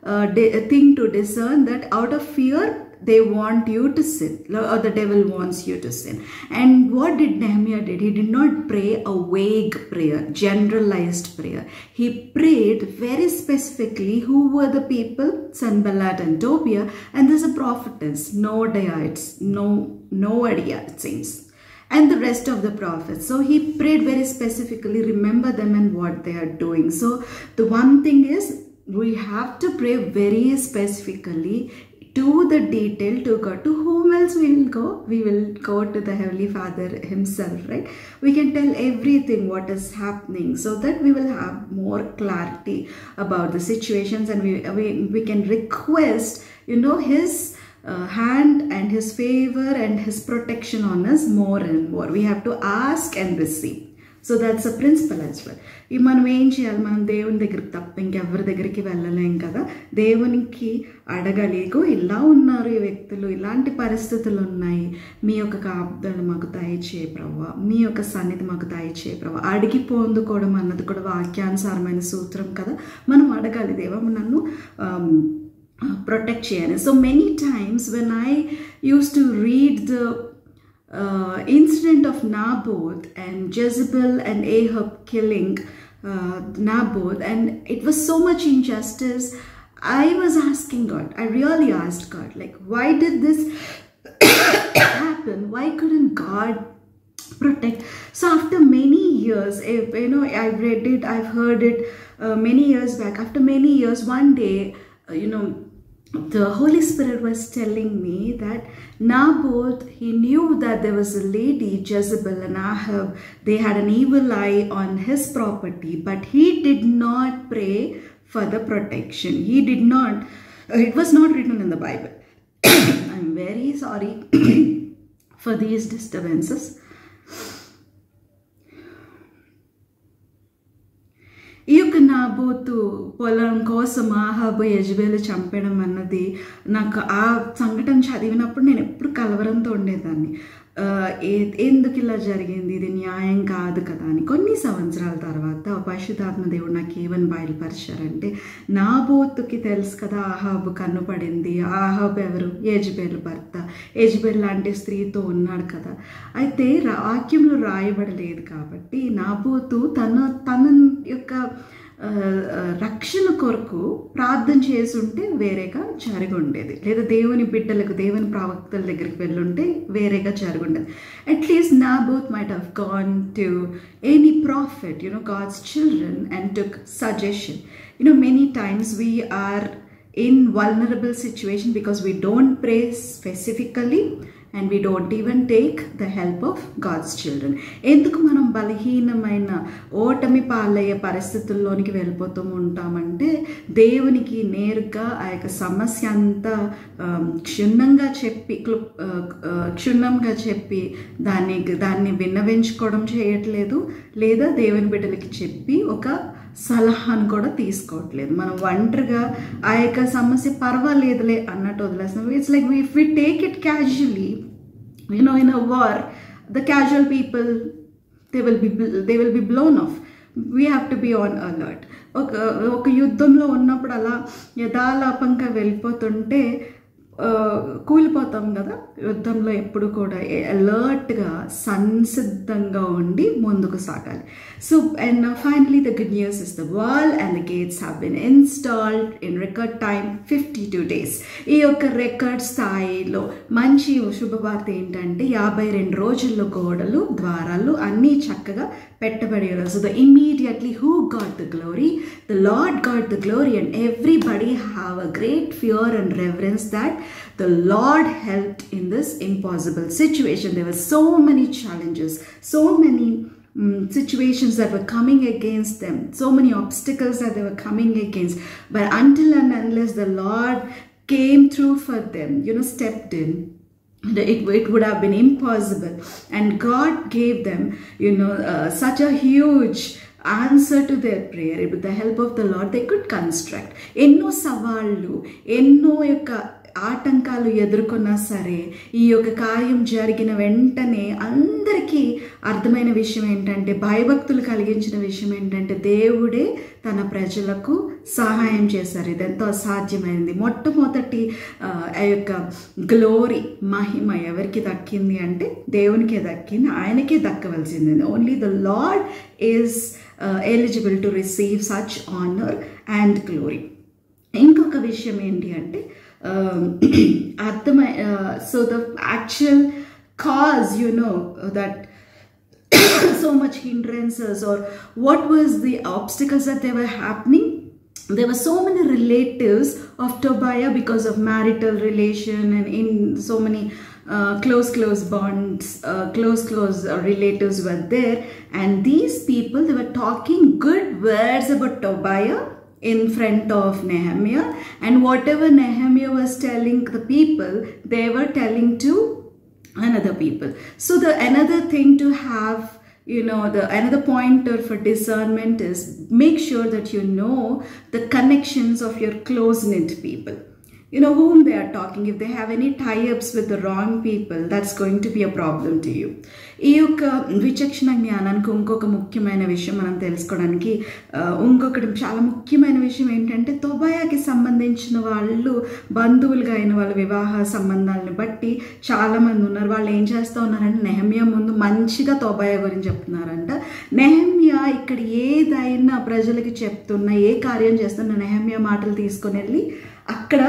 a thing to discern, that out of fear they want you to sin, or the devil wants you to sin. And what did Nehemiah did? He did not pray a vague prayer, generalized prayer. He prayed very specifically who were the people, Sanballat and Tobiah, and there's a prophetess, Noadiah it seems, and the rest of the prophets. So he prayed very specifically, remember them and what they are doing. So the one thing is, we have to pray very specifically to the detail to God. To whom else we will go? We will go to the Heavenly Father himself, right? We can tell everything what is happening, so that we will have more clarity about the situations, and we can request his hand and his favor and his protection on us more and more. We have to ask and receive. So that's a principle as well. మనం ఏం చేయాలి? మనం దేవుని దగ్గరికి తప్ప ఇంకెవరి దగ్గరికి వెళ్ళలేం కదా. దేవునికి అడగలేకు, ఇలా ఉన్నారు ఈ వ్యక్తులు, ఇలాంటి పరిస్థితులు ఉన్నాయి, మీ యొక్క కాపుదలు మాకు దయచేయ ప్రభా, మీ యొక్క సన్నిధి మాకు దయచేయ ప్రభా. అడిగి పొందుకోవడం అన్నది కూడా వాక్యానుసారమైన సూత్రం కదా. మనం అడగాలి, దేవా నన్ను ప్రొటెక్ట్ చేయాలి. So many times when I use to read the incident of Naboth and Jezebel and Ahab killing Naboth, and it was so much injustice. I was asking God, I really asked God, like, why did this happen? Why couldn't God protect? So after many years, I've read it, I've heard it many years back. After many years, one day, the Holy Spirit was telling me that Naboth, he knew that there was a lady, Jezebel and Ahab, they had an evil eye on his property, but he did not pray for the protection. He did not, it was not written in the Bible. I'm very sorry for these disturbances. ఈ యొక్క నాబోతు పొలం కోసం ఆహాబు యెజబెలు చంపడం అన్నది నాకు ఆ సంఘటన చదివినప్పుడు నేను ఎప్పుడు కలవరంతో ఉండేదాన్ని. ఎందుకు ఇలా జరిగింది, ఇది న్యాయం కాదు కదా అని. కొన్ని సంవత్సరాల తర్వాత పరిశుద్ధాత్మ దేవుడు నాకు ఏమని బయలుపరిచారంటే, నాబోతుకి తెలుసు కదా ఆహాబు కన్నుపడింది. ఆహాబు ఎవరు? యెజబెలు భర్త. యెజబెల్ లాంటి స్త్రీతో ఉన్నాడు కదా. అయితే వాక్యంలో రాయబడలేదు కాబట్టి నాబోతు తన యొక్క రక్షణ కొరకు ప్రార్థన చేసుంటే వేరేగా జరిగి ఉండేది, లేదా దేవుని బిడ్డలకు దేవుని ప్రవక్తల దగ్గరికి వెళ్ళుంటే వేరేగా జరిగి ఉండేది. At least Naboth might have gone to any prophet, God's children, and took suggestion. Many times we are in vulnerable situation because we don't pray specifically and we don't even take the help of God's children. ఎందుకు మనం బలహీనమైన ఓటమి పాలయ్యే పరిస్థితుల్లోనికి వెళ్ళిపోతూ ఉంటామంటే దేవునికి నేరుగా ఆ యొక్క సమస్య అంతా క్షుణ్ణంగా చెప్పి దాన్ని విన్నవించుకోవడం చేయట్లేదు, లేదా దేవుని బిడ్డలకి చెప్పి ఒక సలహాను కూడా తీసుకోవట్లేదు. మనం ఒంటరిగా ఆ యొక్క సమస్య పర్వాలేదులే అన్నట్టు వదిలేస్తున్నాం. It's like if we take it casually, in a war, the casual people, they will be blown off. We have to be on alert. ఒక యుద్ధంలో ఉన్నప్పుడు అలా యథాలాపంగా వెళ్ళిపోతుంటే కూలిపోతాం కదా. యుద్ధంలో ఎప్పుడు కూడా అలర్ట్గా సంసిద్ధంగా ఉండి ముందుకు సాగాలి. So and finally the good news is the wall and the gates have been installed in record time 52 days. ఈ యొక్క రికార్డ్ స్థాయిలో మంచి శుభవార్త ఏంటంటే 52 రోజుల్లో గోడలు ద్వారాలు అన్నీ చక్కగా పెట్టబడి ఉన్నారు. So immediately who got the glory? The Lord got the glory, and everybody have a great fear and reverence that the Lord helped in this impossible situation. There were so many challenges, so many situations that were coming against them, so many obstacles that they were coming against, but until and unless the Lord came through for them, stepped in, it would have been impossible. And God gave them such a huge answer to their prayer. With the help of the Lord they could construct. ఎన్నో సవాళ్ళు, ఎన్నో యొక్క ఆటంకాలు ఎదుర్కొన్నా సరే ఈ యొక్క కార్యం జరిగిన వెంటనే అందరికీ అర్థమైన విషయం ఏంటంటే, భయభక్తులు కలిగించిన విషయం ఏంటంటే, దేవుడే తన ప్రజలకు సహాయం చేశారు. ఇదెంతో అసాధ్యమైనది. మొట్టమొదటి ఆ యొక్క గ్లోరీ, మహిమ ఎవరికి దక్కింది అంటే దేవునికే దక్కింది, ఆయనకే దక్కవలసింది. Only the lord is eligible to receive such honour and glory. ఇంకొక విషయం ఏంటి అంటే, so the actual cause, that so much hindrances, or what was the obstacles that they were happening. There were so many relatives of Tobiah because of marital relation, and in so many close bonds, close relatives were there, and these people, they were talking good words about Tobiah in front of Nehemiah, and whatever Nehemiah was telling the people, they were telling to another people. So the another thing to have, another pointer for discernment is make sure that you know the connections of your close-knit people. Whom they are talking. If they have any tie-ups with the wrong people, that's going to be a problem to you. ఈ యొక్క విచక్షణ జ్ఞానానికి ఇంకొక ముఖ్యమైన విషయం మనం తెలుసుకోవడానికి, ఇంకొకటి చాలా ముఖ్యమైన విషయం ఏంటంటే, తోబయాకి సంబంధించిన వాళ్ళు, బంధువులుగా అయిన వాళ్ళ వివాహ సంబంధాలను బట్టి చాలామంది ఉన్నారు. వాళ్ళు ఏం చేస్తూ ఉన్నారంటే, నెహమ్యా ముందు మంచిగా తోబయా గురించి చెప్తున్నారంట. నెహమ్యా ఇక్కడ ఏదైనా ప్రజలకి చెప్తున్నా, ఏ కార్యం చేస్తున్నా నెహమ్యా మాటలు తీసుకొని వెళ్ళి అక్కడ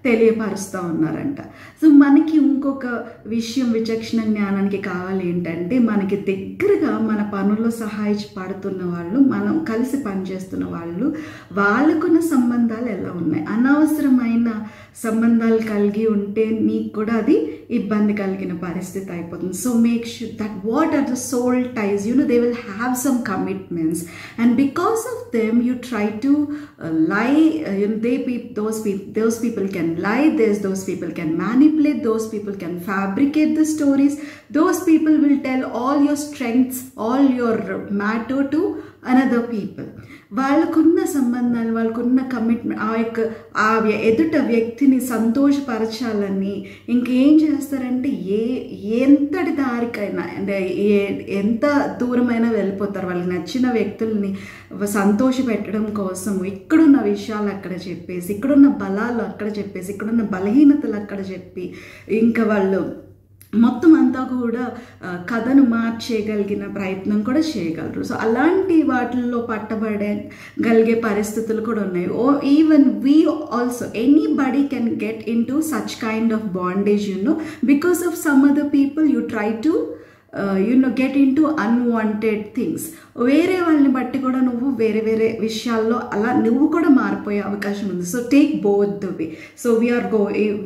తెలియపరుస్తూ ఉన్నారంట. సో మనకి ఇంకొక విషయం విచక్షణ జ్ఞానానికి కావాలి ఏంటంటే, మనకి దగ్గరగా మన పనుల్లో సహాయపడుతున్న వాళ్ళు, మనం కలిసి పనిచేస్తున్న వాళ్ళు, వాళ్ళకున్న సంబంధాలు ఎలా ఉన్నాయి. అనవసరమైన సంబంధాలు కలిగి ఉంటే నీకు కూడా అది ఇబ్బంది కలిగిన పరిస్థితి అయిపోతుంది. So make sure that what are the soul ties, they will have some commitments, and because of them you try to lie. Those people can lie, those people can manipulate, those people can fabricate the stories, those people will tell all your strengths, all your matter to another people. వాళ్ళకున్న సంబంధాలు, వాళ్ళకున్న commitment, ఆ ఎదుట వ్యక్తిని సంతోషపరచాలని ఇంకేం చేస్తారంటే, ఎంతటి దారికైనా అంటే ఎంత దూరమైనా వెళ్ళిపోతారు. వాళ్ళకి నచ్చిన వ్యక్తుల్ని సంతోష పెట్టడం కోసం ఇక్కడున్న విషయాలు అక్కడ చెప్పేసి, ఇక్కడున్న బలాలు అక్కడ చెప్పేసి, ఇక్కడున్న బలహీనతలు అక్కడ చెప్పి, ఇంకా వాళ్ళు మొత్తం అంతా కూడా కథను మార్చేయగలిగిన ప్రయత్నం కూడా చేయగలరు. సో అలాంటి వాటిల్లో పట్టబడగలిగే పరిస్థితులు కూడా ఉన్నాయి. Even we also anybody can get in to such kind of bondage because of some other people you try to get in to unwanted things. వేరే వాళ్ళని బట్టి కూడా నువ్వు వేరే వేరే విషయాల్లో అలా నువ్వు కూడా మారిపోయే అవకాశం ఉంది. So take both the way. So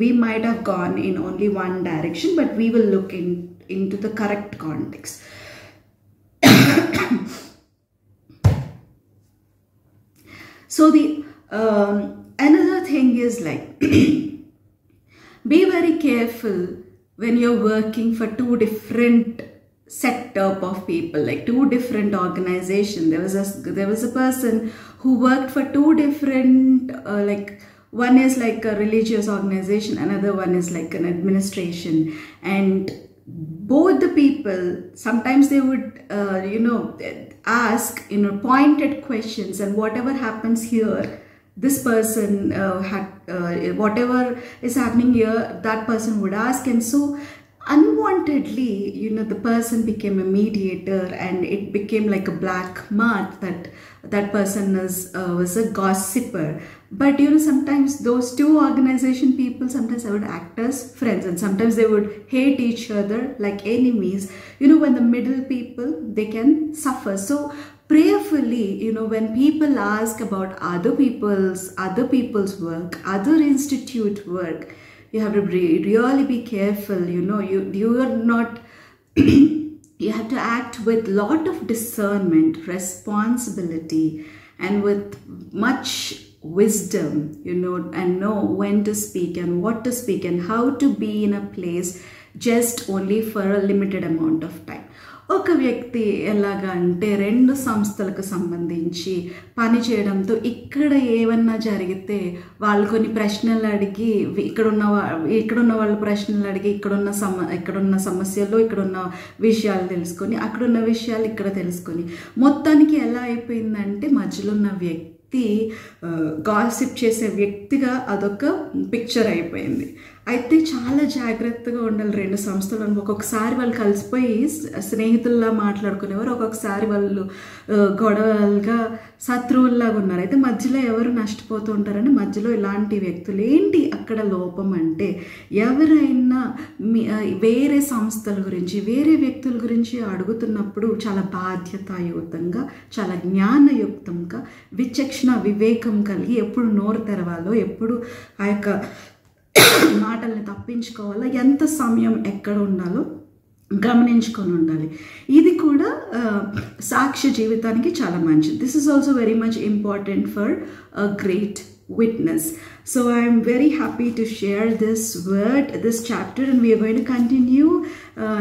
we might have gone in only one direction, but we will look into the correct context. So the another thing is like be very careful when you're working for two different setup of people, like two different organizations. There was a person who worked for two different like one is like a religious organization, another one is like an administration, and both the people sometimes they would ask pointed questions, and whatever happens here, this person whatever is happening here, that person would ask. And so unwantedly, the person became a mediator, and it became like a black mark that person was a gossiper. But sometimes those two organization people, sometimes they would act as friends, and sometimes they would hate each other like enemies. When the middle people, they can suffer. So prayerfully, when people ask about other people's work, other institute work, you have to really be careful. You are not you have to act with lot of discernment, responsibility, and with much wisdom, and know when to speak and what to speak and how to be in a place just only for a limited amount of time. ఒక వ్యక్తి ఎలాగా అంటే రెండు సంస్థలకు సంబంధించి పని చేయడంతో ఇక్కడ ఏమన్నా జరిగితే వాళ్ళు కొన్ని ప్రశ్నలు అడిగి ఇక్కడున్న వాళ్ళు ప్రశ్నలు అడిగి ఇక్కడున్న సమస్యలు ఇక్కడున్న విషయాలు తెలుసుకొని అక్కడున్న విషయాలు ఇక్కడ తెలుసుకొని మొత్తానికి ఎలా అయిపోయిందంటే మధ్యలో ఉన్న వ్యక్తి గాసిప్ చేసే వ్యక్తిగా అదొక పిక్చర్ అయిపోయింది. అయితే చాలా జాగ్రత్తగా ఉండాలి రెండు సంస్థలు. ఒక్కొక్కసారి వాళ్ళు కలిసిపోయి స్నేహితుల్లా మాట్లాడుకునేవారు, ఒక్కొక్కసారి వాళ్ళు గొడవలుగా శత్రువుల్లాగా ఉన్నారు. అయితే మధ్యలో ఎవరు నష్టపోతూ ఉంటారంటే మధ్యలో ఇలాంటి వ్యక్తులు. ఏంటి అక్కడ లోపం అంటే ఎవరైనా వేరే సంస్థల గురించి వేరే వ్యక్తుల గురించి అడుగుతున్నప్పుడు చాలా బాధ్యతాయుతంగా, చాలా జ్ఞానయుక్తంగా, విచక్షణ వివేకం కలిగి ఎప్పుడు నోరు తెరవాలో, ఎప్పుడు ఆ యొక్క మాటల్ని తప్పించుకోవాలో, ఎంత సమయం ఎక్కడ ఉండాలో గమనించుకొని ఉండాలి. ఇది కూడా సాక్ష్య జీవితానికి చాలా మంచిది. This is also very much important for a great witness. So I am very happy to share this chapter, and we are going to continue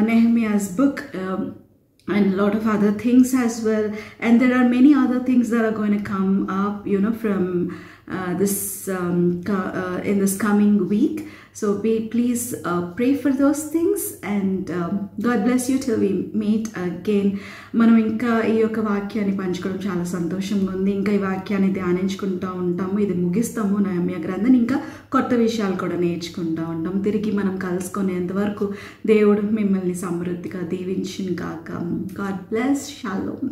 Nehemiah's book and a lot of other things as well, and there are many other things that are going to come up from in this coming week. So please pray for those things, and God bless you till we meet again. మనం ఇంకా ఈ యొక్క వాక్యాన్ని పంచుకోవడం చాలా సంతోషంగా ఉంది. ఇంకా ఈ వాక్యాన్ని ధ్యానించుకుంటూ ఉంటాము, ఇది ముగిస్తాము నెహెమ్యా గ్రంథాన్ని, ఇంకా కొత్త విషయాలు కూడా నేర్చుకుంటూ ఉంటాం. తిరిగి మనం కలుసుకునేంత వరకు దేవుడు మిమ్మల్ని సమృద్ధిగా దీవించును గాక. God bless. Shalom.